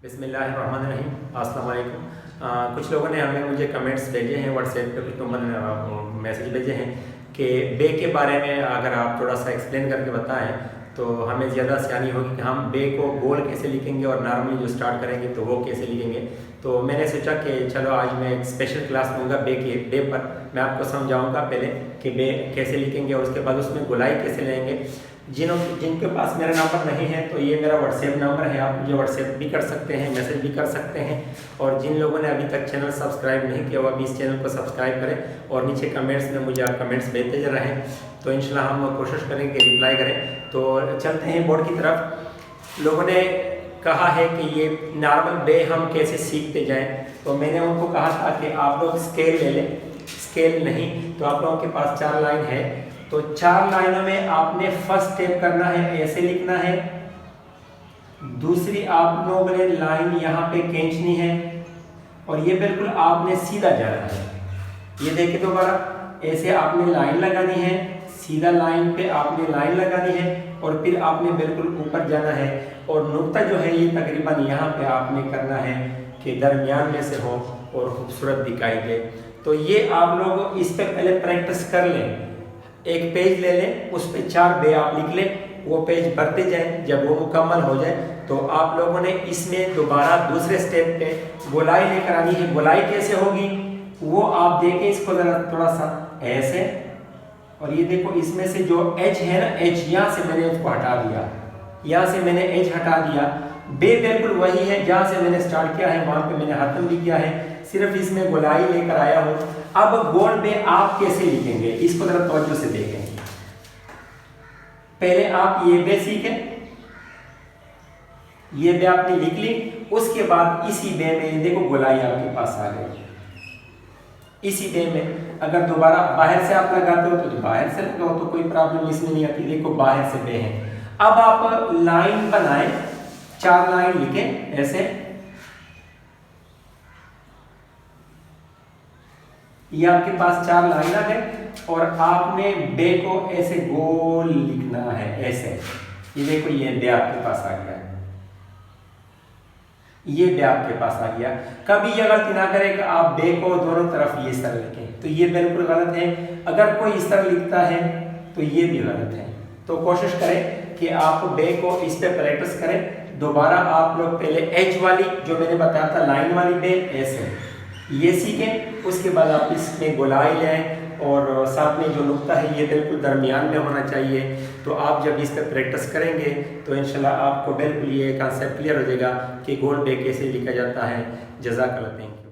बिस्मिल्लाहिर्रहमानिर्रहीम, अस्सलाम वालेकुम। कुछ लोगों ने मुझे कमेंट्स भेजे हैं व्हाट्सएप पे, कुछ लोगों ने मैसेज भेजे हैं कि बे के बारे में अगर आप थोड़ा सा एक्सप्लेन करके बताएं तो हमें ज़्यादा आसानी होगी कि हम बे को गोल कैसे लिखेंगे और नॉर्मली जो स्टार्ट करेंगे तो वो कैसे लिखेंगे। तो मैंने सोचा कि चलो आज मैं एक स्पेशल क्लास लूँगा बे पर। मैं आपको समझाऊँगा पहले कि बे कैसे लिखेंगे और उसके बाद उसमें गोलाई कैसे लेंगे। जिनके पास मेरा नंबर नहीं है तो ये मेरा व्हाट्सएप नंबर है, आप मुझे व्हाट्सएप भी कर सकते हैं, मैसेज भी कर सकते हैं। और जिन लोगों ने अभी तक चैनल सब्सक्राइब नहीं किया वो अभी इस चैनल को सब्सक्राइब करें और नीचे कमेंट्स में मुझे आप कमेंट्स भेजते रहें, तो इंशाल्लाह हम कोशिश करेंगे रिप्लाई करें। तो चलते हैं बोर्ड की तरफ। लोगों ने कहा है कि ये नॉर्मल बे हम कैसे सीखते जाएँ, तो मैंने उनको कहा था कि आप लोग स्केल ले लें। स्केल नहीं तो आप लोगों के पास 4 लाइन है, तो 4 लाइनों में आपने फर्स्ट स्टेप करना है, ऐसे लिखना है। दूसरी आप लोगों ने लाइन यहाँ पे खींचनी है और ये बिल्कुल आपने सीधा जाना है। ये देखिए दोबारा, ऐसे आपने लाइन लगानी है, सीधा लाइन पे आपने लाइन लगानी है और फिर आपने बिल्कुल ऊपर जाना है। और नुक्ता जो है ये तकरीबन यहाँ पे आपने करना है कि दरमियान में से हो और खूबसूरत दिखाई दे। तो ये आप लोग इस पे पहले प्रैक्टिस कर लें। एक पेज ले लें, उस पे 4 बे आप लिख लें, वो पेज भरते जाएं। जब वो मुकम्मल हो जाए तो आप लोगों ने इसमें दोबारा दूसरे स्टेप पे गोलाई लेकर आनी है। गोलाई कैसे होगी वो आप देखें, इसको जरा थोड़ा सा ऐसे, और ये देखो इसमें से जो एच है ना, एच यहाँ से मैंने इसको हटा दिया, यहाँ से मैंने एच हटा दिया। बे बिल्कुल वही है जहाँ से मैंने स्टार्ट किया है, वहां पे मैंने खत्म भी किया है, सिर्फ इसमें गोलाई लेकर आया हूँ। अब गोल बे आप कैसे लिखेंगे इसको जरा तवज्जो से देखें। पहले आप ये बे सीखें, ये बे आपने लिख ली, उसके बाद इसी बे में देखो गोलाई आपके पास आ गई। इसी बे में अगर दोबारा बाहर से आप लगाते हो तो बाहर से लगाओ, तो कोई प्रॉब्लम इसमें नहीं आती। देखो बाहर से बे है। अब आप लाइन बनाएं, 4 लाइन लिखें ऐसे। ये आपके पास 4 लाइन आ गए और आपने बे को ऐसे गोल लिखना है, ऐसे। ये देखो ये बे आपके पास आ गया, ये बे आपके पास आ गया। कभी ये गलती ना करें कि आप बे को दोनों तरफ ये इस तरह लिखें, तो ये बिल्कुल गलत है। अगर कोई इस तरह लिखता है तो ये भी गलत है। तो कोशिश करें कि आप बे को इस पे प्रैक्टिस करें। दोबारा आप लोग पहले एच वाली जो मैंने बताया था लाइन वाली बे, ऐसे ये सीखें। उसके बाद आप इसमें गोलाई लें और साथ में जो नुक्ता है ये बिल्कुल दरमियान में होना चाहिए। तो आप जब इस पर प्रैक्टिस करेंगे तो इंशाल्लाह आपको बिल्कुल ये कॉन्सेप्ट क्लियर हो जाएगा कि गोल बे कैसे लिखा जाता है। जज़ाकल्लाह, थैंक यू।